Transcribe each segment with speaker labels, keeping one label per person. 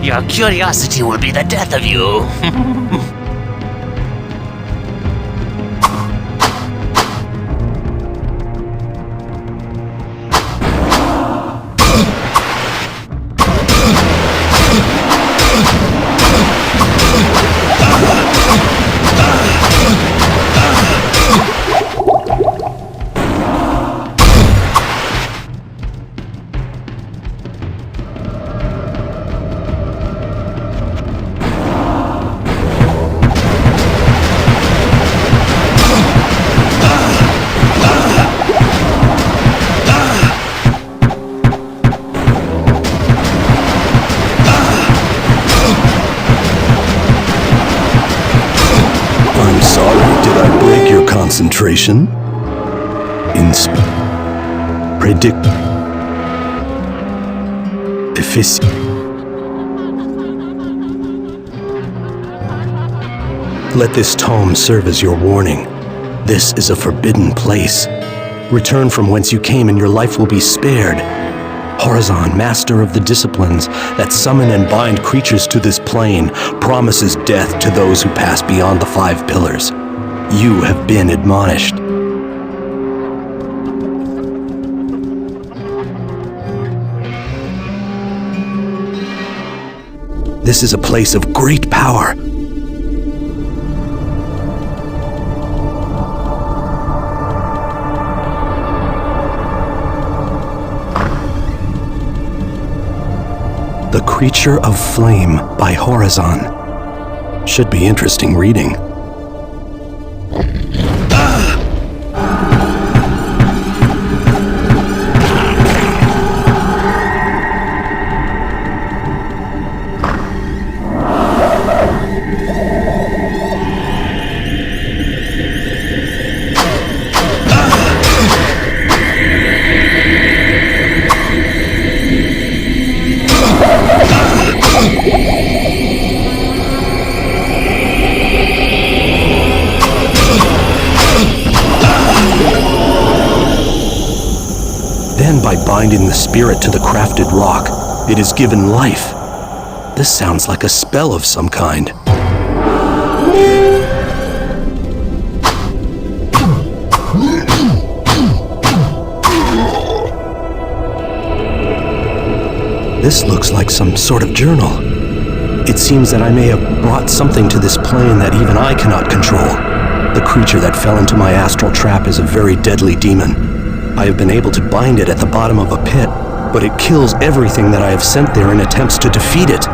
Speaker 1: Your curiosity will be the death of you.
Speaker 2: Concentration. Predict. Efficacy. Let this tome serve as your warning. This is a forbidden place. Return from whence you came and your life will be spared. Horizon, master of the disciplines that summon and bind creatures to this plane, promises death to those who pass beyond the 5 pillars. You have been admonished. This is a place of great power. The Creature of Flame by Horizon. Should be interesting reading. Then, by binding the spirit to the crafted rock, it is given life. This sounds like a spell of some kind. This looks like some sort of journal. It seems that I may have brought something to this plane that even I cannot control. The creature that fell into my astral trap is a very deadly demon. I have been able to bind it at the bottom of a pit, but it kills everything that I have sent there in attempts to defeat it.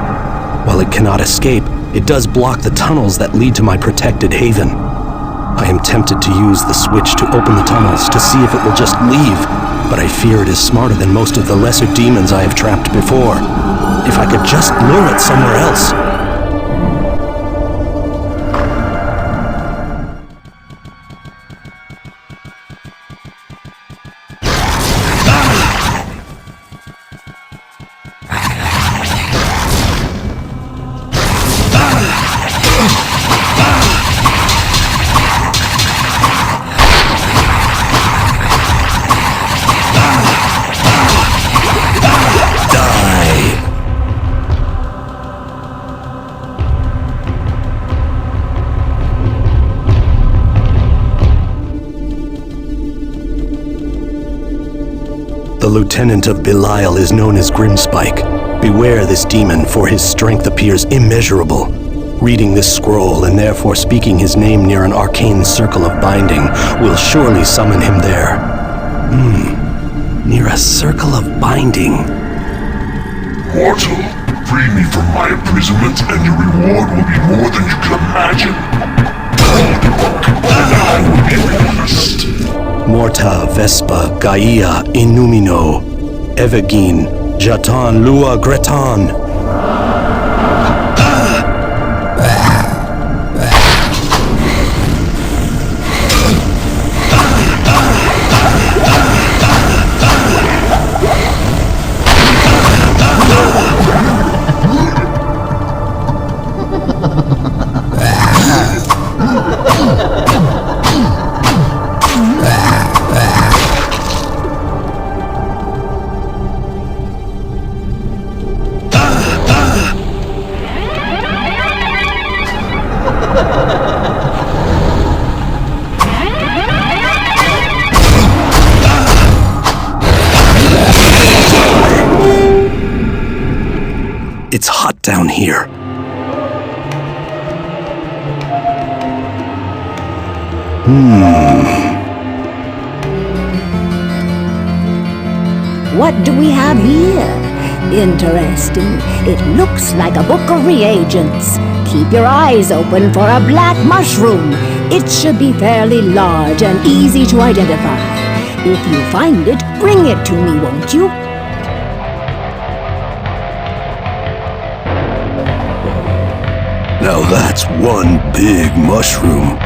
Speaker 2: While it cannot escape, it does block the tunnels that lead to my protected haven. I am tempted to use the switch to open the tunnels to see if it will just leave, but I fear it is smarter than most of the lesser demons I have trapped before. If I could just lure it somewhere else. The lieutenant of Belial is known as Grimspike. Beware this demon, for his strength appears immeasurable. Reading this scroll and therefore speaking his name near an arcane circle of binding will surely summon him there. Near a circle of binding.
Speaker 3: Mortal, free me from my imprisonment and your reward will be more than you can imagine. And I will be released.
Speaker 2: Morta Vespa Gaia Innumino Evagine Jatan Lua Gretan. It's hot down here.
Speaker 4: What do we have here? Interesting. It looks like a book of reagents. Keep your eyes open for a black mushroom. It should be fairly large and easy to identify. If you find it, bring it to me, won't you?
Speaker 2: Now that's one big mushroom.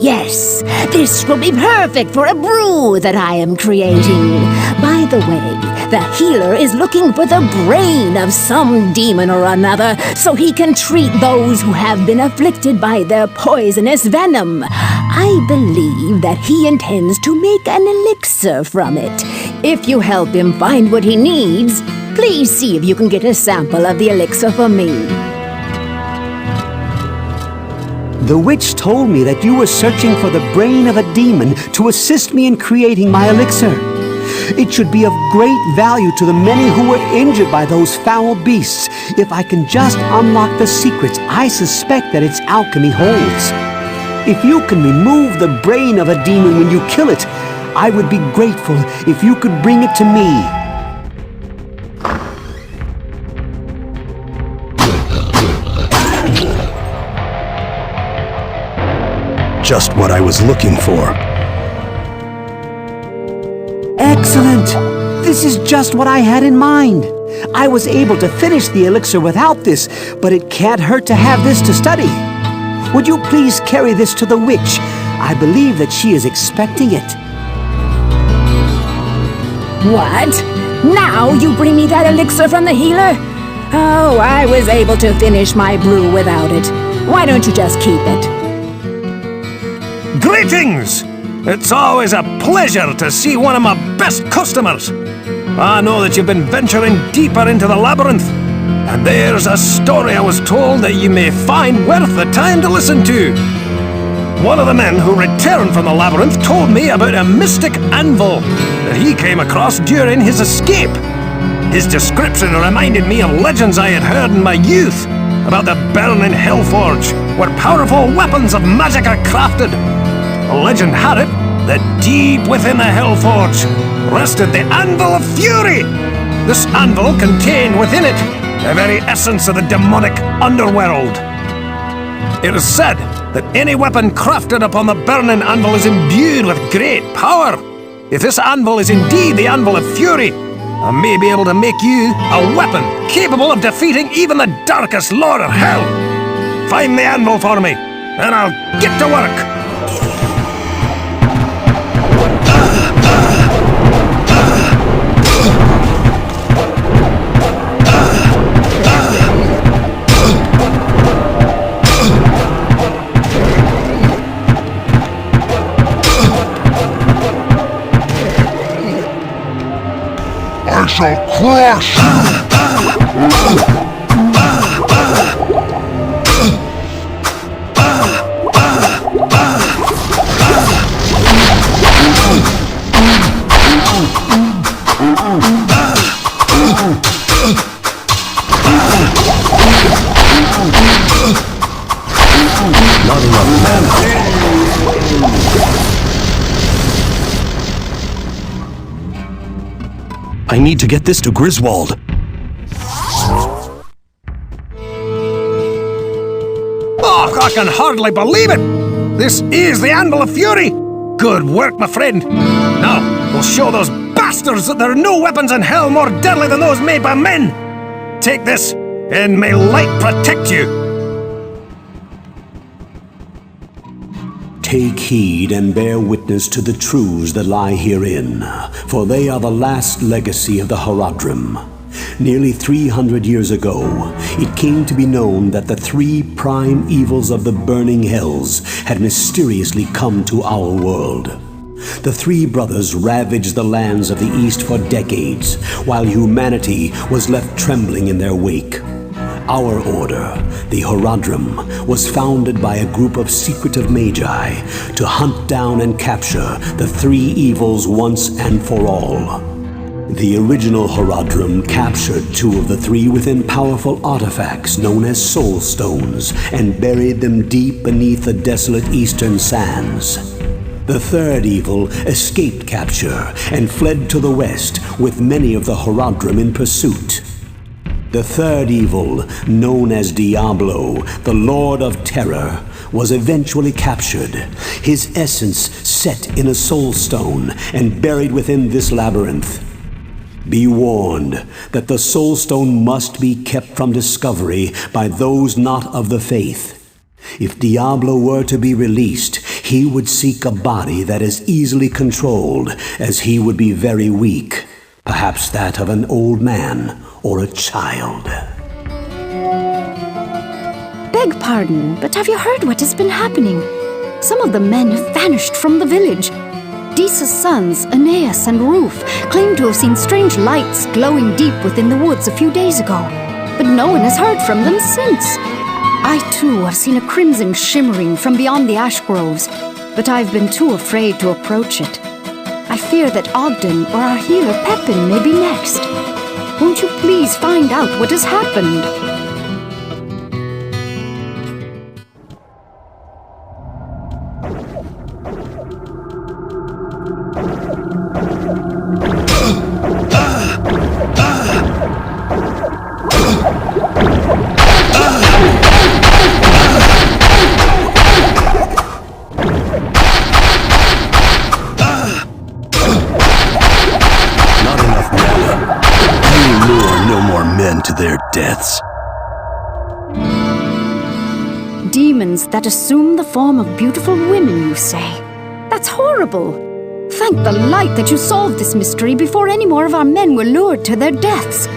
Speaker 4: Yes, this will be perfect for a brew that I am creating. By the way, the healer is looking for the brain of some demon or another so he can treat those who have been afflicted by their poisonous venom. I believe that he intends to make an elixir from it. If you help him find what he needs, please see if you can get a sample of the elixir for me.
Speaker 5: The witch told me that you were searching for the brain of a demon to assist me in creating my elixir. It should be of great value to the many who were injured by those foul beasts if I can just unlock the secrets I suspect that its alchemy holds. If you can remove the brain of a demon when you kill it, I would be grateful if you could bring it to me.
Speaker 2: Just what I was looking for.
Speaker 5: Excellent! This is just what I had in mind. I was able to finish the elixir without this, but it can't hurt to have this to study. Would you please carry this to the witch? I believe that she is expecting it.
Speaker 4: What? Now you bring me that elixir from the healer? Oh, I was able to finish my brew without it. Why don't you just keep it?
Speaker 6: Greetings! It's always a pleasure to see one of my best customers. I know that you've been venturing deeper into the labyrinth, and there's a story I was told that you may find worth the time to listen to. One of the men who returned from the labyrinth told me about a mystic anvil that he came across during his escape. His description reminded me of legends I had heard in my youth about the burning Hellforge, where powerful weapons of magic are crafted. The legend had it that deep within the Hellforge rested the Anvil of Fury. This anvil contained within it the very essence of the demonic underworld. It is said that any weapon crafted upon the burning anvil is imbued with great power. If this anvil is indeed the Anvil of Fury, I may be able to make you a weapon capable of defeating even the darkest lord of hell. Find the anvil for me, and I'll get to work.
Speaker 3: I shall crush you!
Speaker 2: Not enough mana. I need to get this to Griswold.
Speaker 6: Oh, I can hardly believe it! This is the Anvil of Fury! Good work, my friend! Now, we'll show those bastards that there are no weapons in hell more deadly than those made by men! Take this, and may light protect you!
Speaker 5: Take heed and bear witness to the truths that lie herein, for they are the last legacy of the Horadrim. Nearly 300 years ago, it came to be known that the three prime evils of the burning hells had mysteriously come to our world. The three brothers ravaged the lands of the East for decades, while humanity was left trembling in their wake.
Speaker 2: Our order, the Horadrim, was founded by a group of secretive magi to hunt down and capture the three evils once and for all. The original Horadrim captured two of the three within powerful artifacts known as Soul Stones and buried them deep beneath the desolate eastern sands. The third evil escaped capture and fled to the west with many of the Horadrim in pursuit. The third evil, known as Diablo, the Lord of Terror, was eventually captured, his essence set in a soul stone and buried within this labyrinth. Be warned that the soul stone must be kept from discovery by those not of the faith. If Diablo were to be released, he would seek a body that is easily controlled, as he would be very weak, perhaps that of an old man or a child.
Speaker 4: Beg pardon, but have you heard what has been happening? Some of the men have vanished from the village. Disa's sons, Aeneas and Ruf, claim to have seen strange lights glowing deep within the woods a few days ago, but no one has heard from them since. I too have seen a crimson shimmering from beyond the ash groves, but I've been too afraid to approach it. I fear that Ogden or our healer Pepin may be next. Won't you please find out what has happened?
Speaker 2: To their deaths.
Speaker 4: Demons that assume the form of beautiful women, you say? That's horrible. Thank the light that you solved this mystery before any more of our men were lured to their deaths.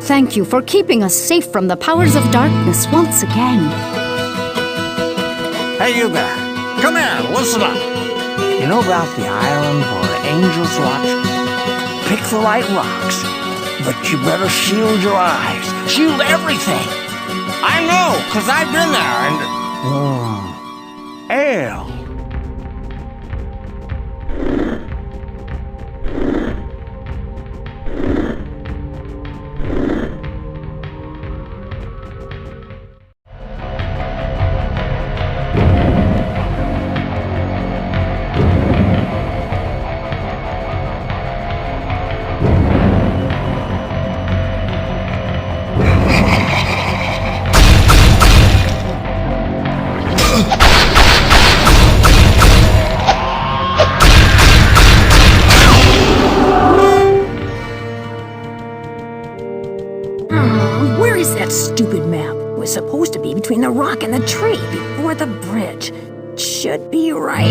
Speaker 4: Thank you for keeping us safe from the powers of darkness once again.
Speaker 7: Hey, you there. Come here, listen up. You know about the island where angels watch? Pick the right rocks. But you better shield your eyes. Shield everything. I know, 'cause I've been there and... Ale.
Speaker 4: Supposed to be between the rock and the tree before the bridge. Should be right.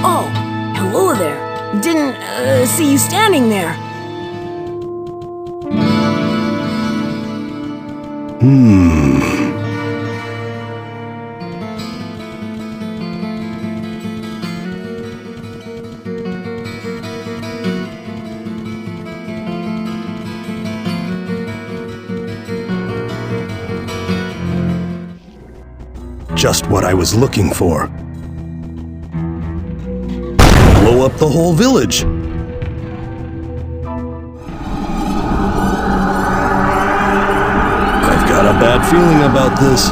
Speaker 8: Oh, hello there. Didn't see you standing there.
Speaker 2: Just what I was looking for. Blow up the whole village. I've got a bad feeling about this.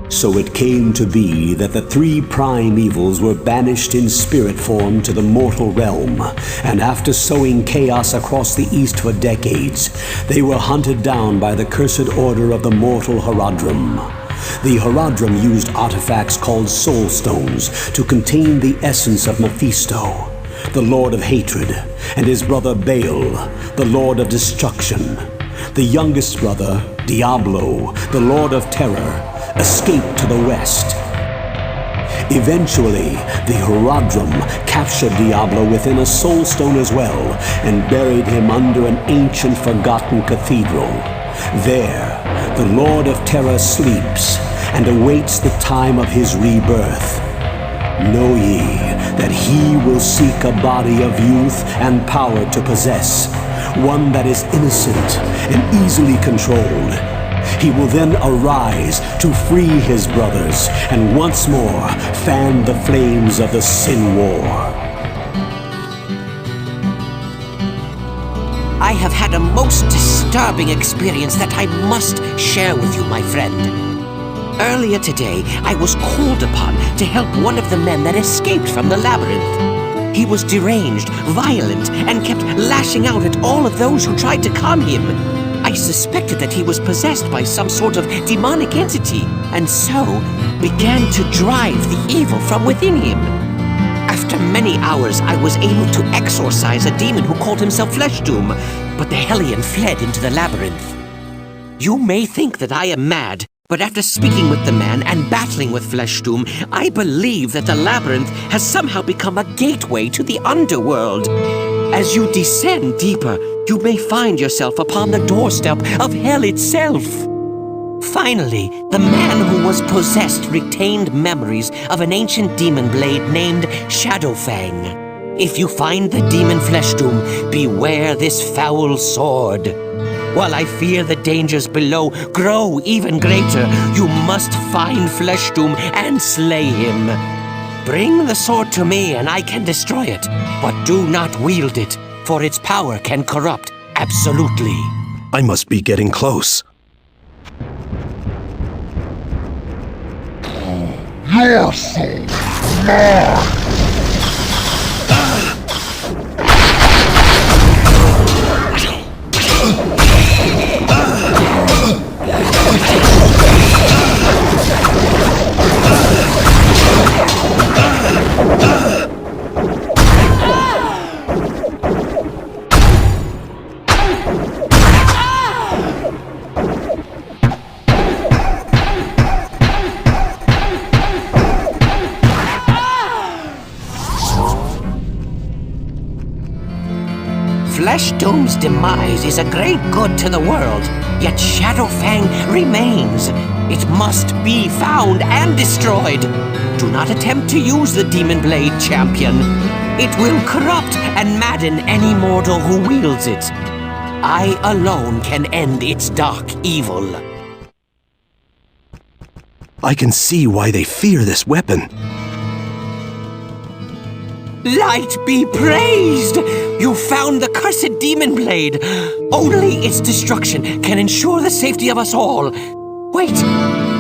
Speaker 2: So it came to be that the three prime evils were banished in spirit form to the mortal realm, and after sowing chaos across the east for decades, they were hunted down by the cursed order of the mortal Horadrim. The Horadrim used artifacts called Soul Stones to contain the essence of Mephisto.
Speaker 5: the lord of hatred, and his brother Baal, the lord of destruction. The youngest brother, Diablo, the lord of terror, escaped to the west. Eventually, the Horadrim captured Diablo within a soul stone as well, and buried him under an ancient forgotten cathedral. There, the Lord of Terror sleeps, and awaits the time of his rebirth. Know ye that he will seek a body of youth and power to possess, one that is innocent and easily controlled. He will then arise to free his brothers and once more fan the flames of the Sin War.
Speaker 1: I have had a most disturbing experience that I must share with you, my friend. Earlier today, I was called upon to help one of the men that escaped from the labyrinth. He was deranged, violent, and kept lashing out at all of those who tried to calm him. I suspected that he was possessed by some sort of demonic entity, and so began to drive the evil from within him. After many hours, I was able to exorcise a demon who called himself Fleshdoom, but the Hellion fled into the labyrinth. You may think that I am mad, but after speaking with the man and battling with Fleshdoom, I believe that the labyrinth has somehow become a gateway to the underworld. As you descend deeper, you may find yourself upon the doorstep of hell itself. Finally, the man who was possessed retained memories of an ancient demon blade named Shadowfang. If you find the demon Fleshdoom, beware this foul sword. While I fear the dangers below grow even greater, you must find Fleshdoom and slay him. Bring the sword to me and I can destroy it, but do not wield it, for its power can corrupt absolutely.
Speaker 2: I must be getting close.
Speaker 3: Your soul, mine!
Speaker 1: Fleshdoom's demise is a great good to the world, yet Shadowfang remains. It must be found and destroyed. Do not attempt to use the Demon Blade, champion. It will corrupt and madden any mortal who wields it. I alone can end its dark evil.
Speaker 2: I can see why they fear this weapon.
Speaker 1: Light be praised! You found the cursed Demon Blade! Only its destruction can ensure the safety of us all. Wait,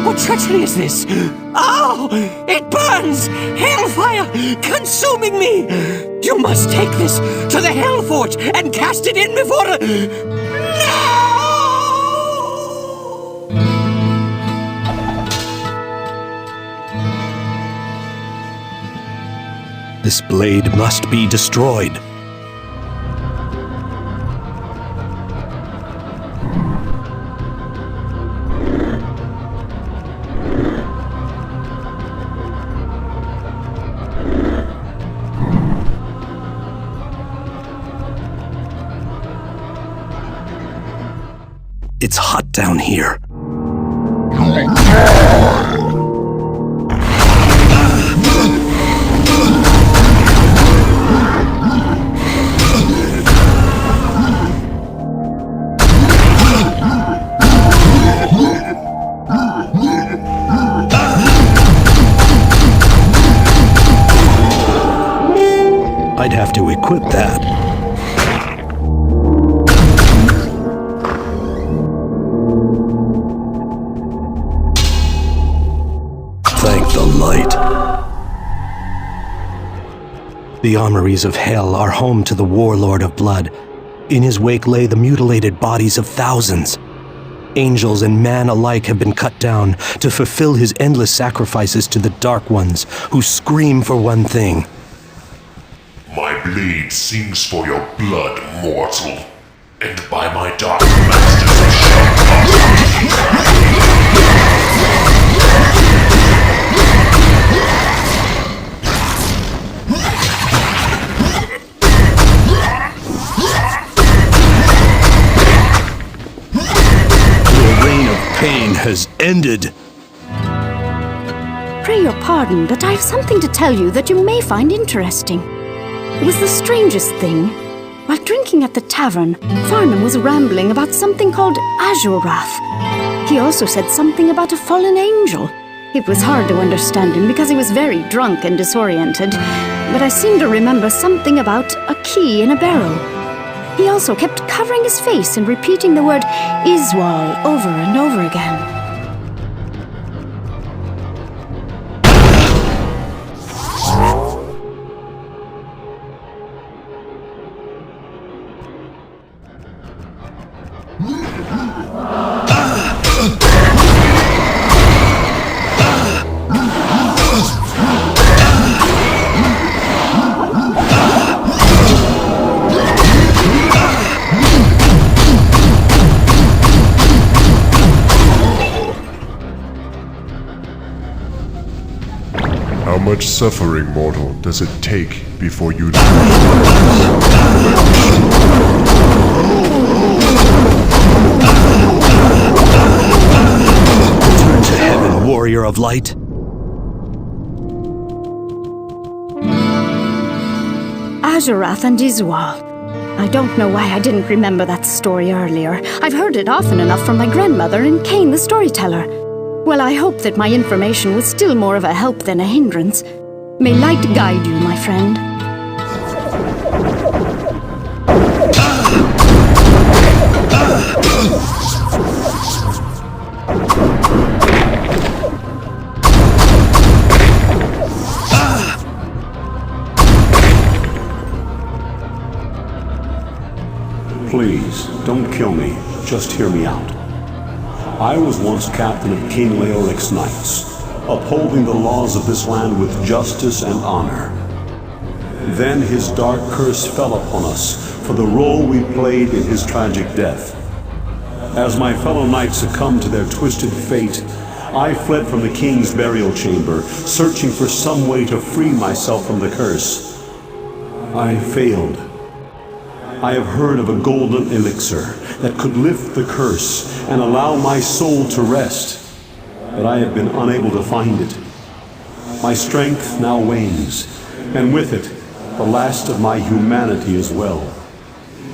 Speaker 1: what treachery is this? Oh, it burns! Hellfire consuming me! You must take this to the Hellforge and cast it in before... No!
Speaker 2: This blade must be destroyed. It's hot down here. I'd have to equip that. Thank the light. The armories of hell are home to the warlord of blood. In his wake lay the mutilated bodies of thousands. Angels and man alike have been cut down to fulfill his endless sacrifices to the Dark Ones, who scream for one thing.
Speaker 3: My blade sings for your blood, mortal, and by my dark masters it shall come.
Speaker 2: Your reign of pain has ended.
Speaker 4: Pray your pardon, but I have something to tell you that you may find interesting. It was the strangest thing. While drinking at the tavern, Farnham was rambling about something called Azurath. He also said something about a fallen angel. It was hard to understand him because he was very drunk and disoriented, but I seem to remember something about a key in a barrel. He also kept covering his face and repeating the word Iswal over and over again.
Speaker 3: How much suffering, mortal, does it take before you
Speaker 2: Return to heaven, warrior of light.
Speaker 4: Azurath and Iswal. I don't know why I didn't remember that story earlier. I've heard it often enough from my grandmother and Cain the storyteller. Well, I hope that my information was still more of a help than a hindrance. May light guide you, my friend.
Speaker 5: Please, don't kill me. Just hear me out. I was once captain of King Leoric's knights, upholding the laws of this land with justice and honor. Then his dark curse fell upon us for the role we played in his tragic death. As my fellow knights succumbed to their twisted fate, I fled from the king's burial chamber, searching for some way to free myself from the curse. I failed. I have heard of a golden elixir that could lift the curse and allow my soul to rest, but I have been unable to find it. My strength now wanes, and with it, the last of my humanity as well.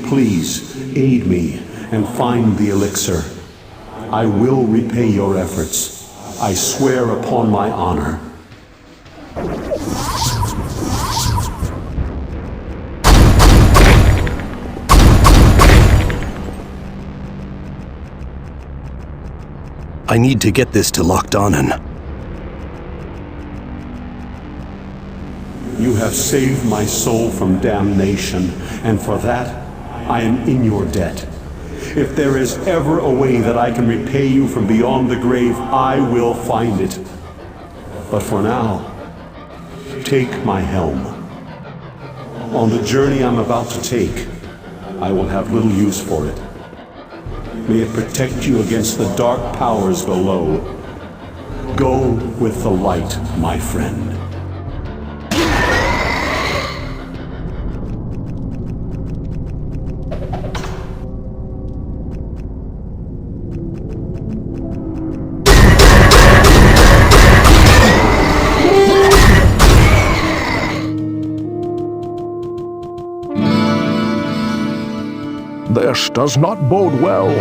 Speaker 5: Please aid me and find the elixir. I will repay your efforts. I swear upon my honor.
Speaker 2: I need to get this to Lochdonnen.
Speaker 5: You have saved my soul from damnation, and for that, I am in your debt. If there is ever a way that I can repay you from beyond the grave, I will find it. But for now, take my helm. On the journey I'm about to take, I will have little use for it. May it protect you against the dark powers below. Go with the light, my friend.
Speaker 6: This does not bode well,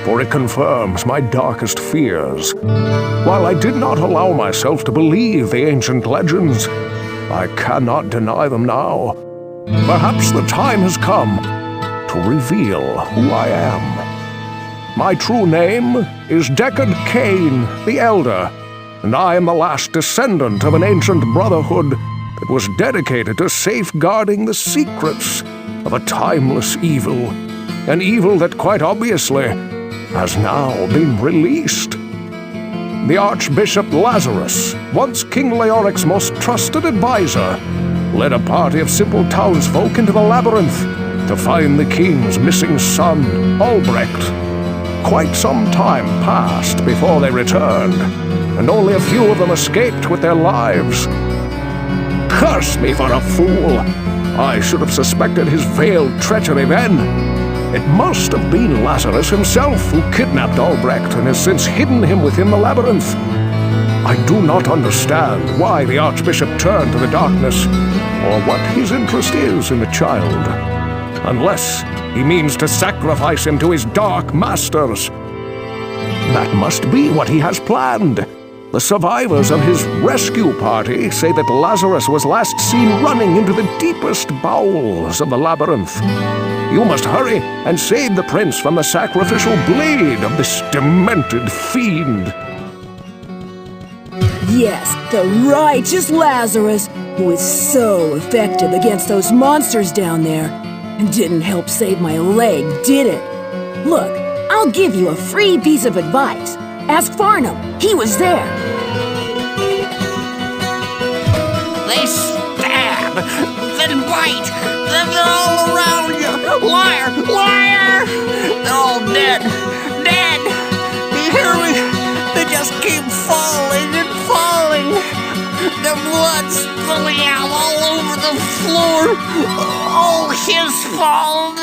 Speaker 6: for it confirms my darkest fears. While I did not allow myself to believe the ancient legends, I cannot deny them now. Perhaps the time has come to reveal who I am. My true name is Deckard Cain the Elder, and I am the last descendant of an ancient brotherhood that was dedicated to safeguarding the secrets of a timeless evil. An evil that quite obviously has now been released. The Archbishop Lazarus, once King Leoric's most trusted advisor, led a party of simple townsfolk into the labyrinth to find the king's missing son, Albrecht. Quite some time passed before they returned, and only a few of them escaped with their lives. Curse me for a fool! I should have suspected his veiled treachery then. It must have been Lazarus himself who kidnapped Albrecht and has since hidden him within the labyrinth. I do not understand why the Archbishop turned to the darkness, or what his interest is in the child. Unless he means to sacrifice him to his dark masters. That must be what he has planned. The survivors of his rescue party say that Lazarus was last seen running into the deepest bowels of the labyrinth. You must hurry and save the prince from the sacrificial blade of this demented fiend.
Speaker 8: Yes, the righteous Lazarus, who is so effective against those monsters down there. And didn't help save my leg, did it? Look, I'll give you a free piece of advice. Ask Farnham. He was there.
Speaker 7: They stab, then bite, then they're all around you. Liar! Liar! They're all dead. Dead! You hear me? They just keep falling and falling. Their blood spilling out all over the floor. All his fault.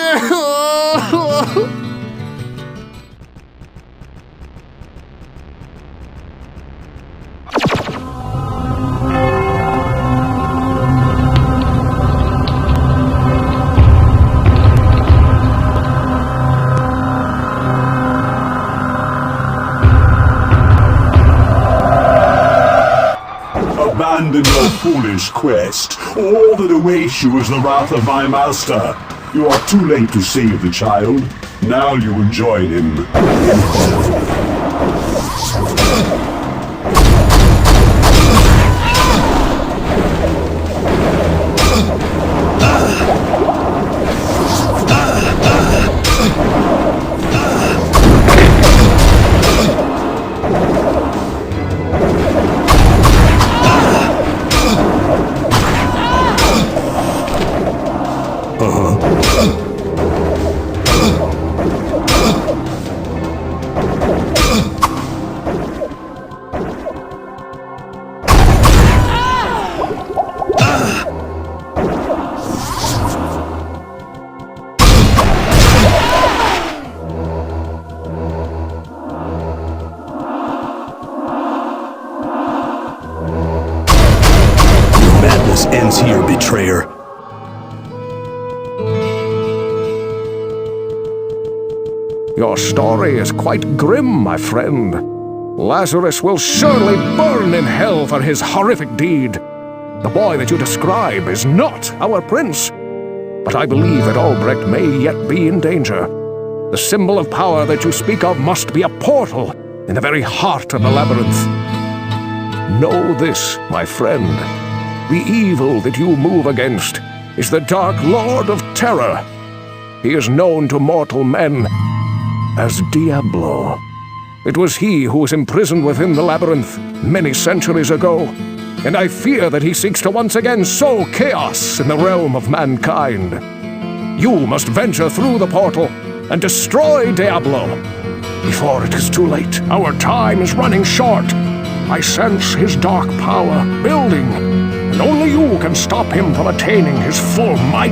Speaker 3: Abandon your foolish quest. All that awaits you is the wrath of my master. You are too late to save the child. Now you will join him.
Speaker 2: Ends here, betrayer.
Speaker 6: Your story is quite grim, my friend. Lazarus will surely burn in hell for his horrific deed. The boy that you describe is not our prince. But I believe that Albrecht may yet be in danger. The symbol of power that you speak of must be a portal in the very heart of the labyrinth. Know this, my friend. The evil that you move against is the Dark Lord of Terror. He is known to mortal men as DIABLO. It was he who was imprisoned within the labyrinth many centuries ago, and I fear that he seeks to once again sow chaos in the realm of mankind. You must venture through the portal and destroy DIABLO before it is too late. Our time is running short. I sense his dark power building, and only you can stop him from attaining his full might.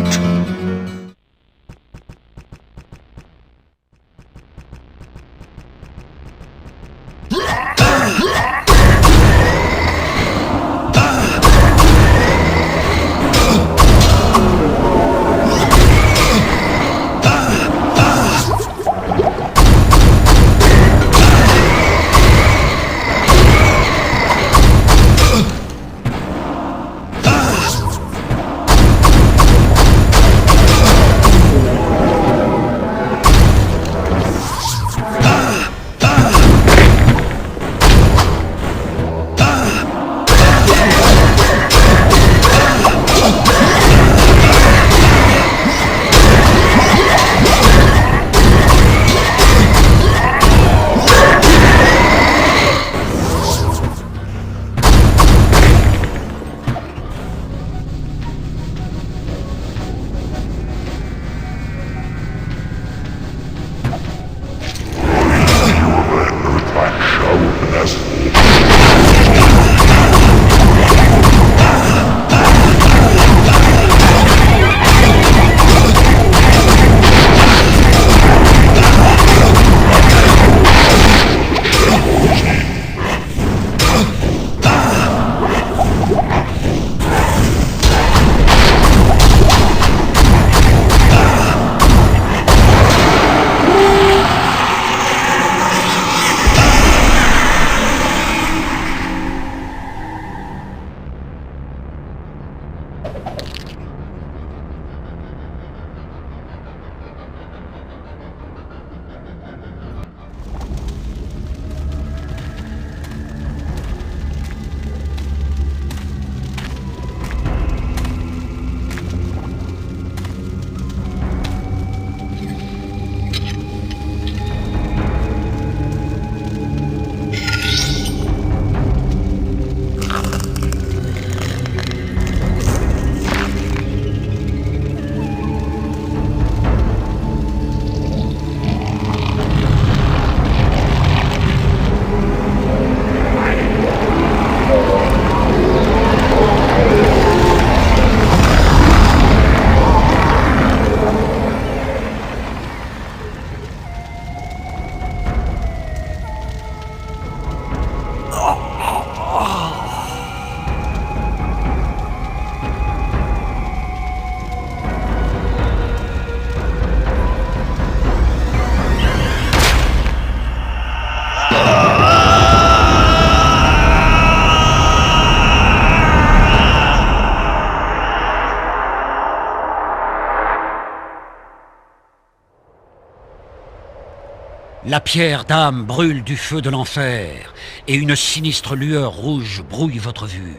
Speaker 9: La pierre d'âme brûle du feu de l'enfer, et une sinistre lueur rouge brouille votre vue.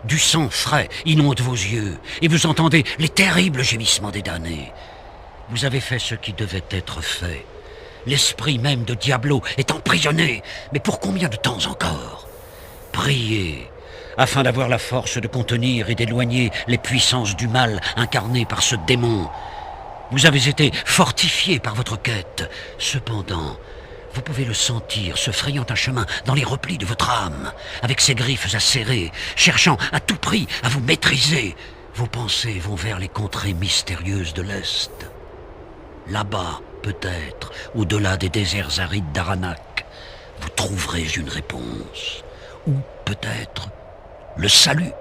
Speaker 9: Du sang frais inonde vos yeux, et vous entendez les terribles gémissements des damnés. Vous avez fait ce qui devait être fait. L'esprit même de Diablo est emprisonné, mais pour combien de temps encore? Priez, afin d'avoir la force de contenir et d'éloigner les puissances du mal incarnées par ce démon. Vous avez été fortifié par votre quête. Cependant, vous pouvez le sentir se frayant un chemin dans les replis de votre âme, avec ses griffes acérées, cherchant à tout prix à vous maîtriser. Vos pensées vont vers les contrées mystérieuses de l'Est. Là-bas, peut-être, au-delà des déserts arides d'Aranak, vous trouverez une réponse. Ou peut-être le salut.